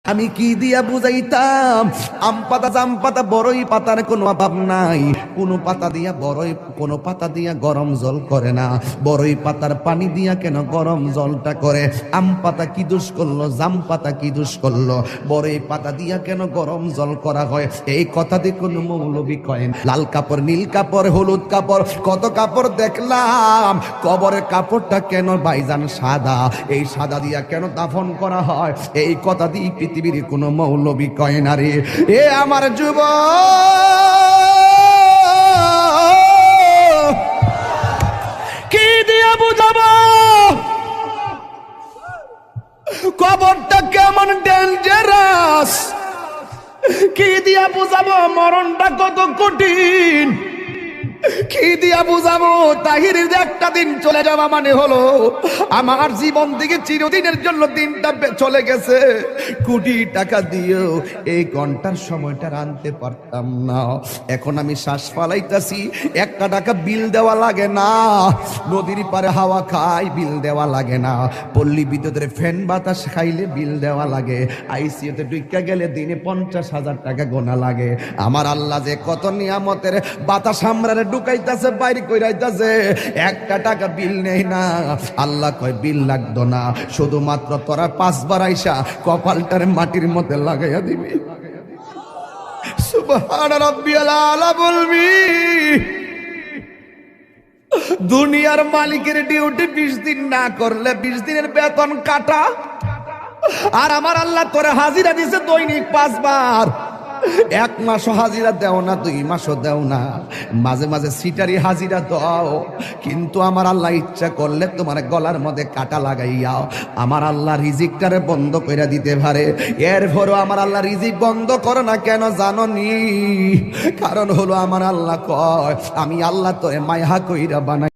আমি কি দিয়া বুঝাইতাম? আম পাতা জাম পাতা বড়ই পাতার কোনো অভাব নাই। কোনো পাতা দিয়া বড়ই, কোনো পাতা দিয়া গরম জল করে না। বড়ই পাতার পানি দিয়া কেন গরম জলটা করে? আম পাতা কি দোষ করলো? জাম পাতা কি দোষ করলো? বড়ই পাতা দিয়া কেন গরম জল করা হয়? এই কথা দিয়ে কোনো মৌলবি কয় না। লাল কাপড়, নীল কাপড়, হলুদ কাপড়, কত কাপড় দেখলাম। কবরের কাপড়টা কেন ভাইজান সাদা? এই সাদা দিয়া কেন দাফন করা হয়? এই কথা দিয়ে পৃথিবীর কোন মৌলবি কয় না রে। এ আমার যুবক, কি দিয়ে বুঝাবো কবরটা কেমন ডেঞ্জারাস? কি দিয়া বুঝাবো মরণটা কত কঠিন? কি দিয়া বুঝাবো তাহিরের যে একটা দিন চলে যাওয়া মানে হলো আমার জীবন থেকে চিরদিনের জন্য দিনটা চলে গেছে। কোটি টাকা দিয়েও এই ঘন্টার সময়টা আনতে পারতাম না। এখন আমি শ্বাস ফালাইতেছি, একটা টাকা বিল দেওয়া লাগে না। নদীর পারে হাওয়া খাই, বিল দেওয়া লাগে না। পল্লী বিদ্যুতের ফ্যান বাতাস খাইলে বিল দেওয়া লাগে। আইসিইউতে ঢুইকা গেলে দিনে 50,000 টাকা গোনা লাগে। আমার আল্লাহ যে কত নিয়ামতের বাতাস আমরারে ঢুকাইতেছে, বাইরে কইরাইতেছে, একটা টাকা বিল নেই না। আল্লাহ কয় বিল লাগতো না, শুধুমাত্র তোরা 5 বার আইসা কপালটার মাটির মধ্যে লাগাইয়া দিবি। সুবহান রাব্বিয়াল আলা বলবি। দুনিয়ার মালিকের ডিউটি 20 দিন না করলে 20 দিনের বেতন কাটা। আর আমার আল্লাহ তোরা হাজিরা দিছে দৈনিক 5 বার। 1 মাসও হাজিরা দেও না, 2 মাসও দেও না, মাঝে মাঝে সিটারি হাজিরা দাও। কিন্তু আমার আল্লাহ ইচ্ছা করলে তোমার গলার মধ্যে কাটা লাগাইয়াও আমার আল্লাহ রিজিকটারে বন্ধ করে দিতে পারে। এরপরও আমার আল্লাহ রিজিক বন্ধ করে না কেন জানো নি? কারণ হলো আমার আল্লাহ কয় আমি আল্লাহ তোরে মায়া কইরা বানাই।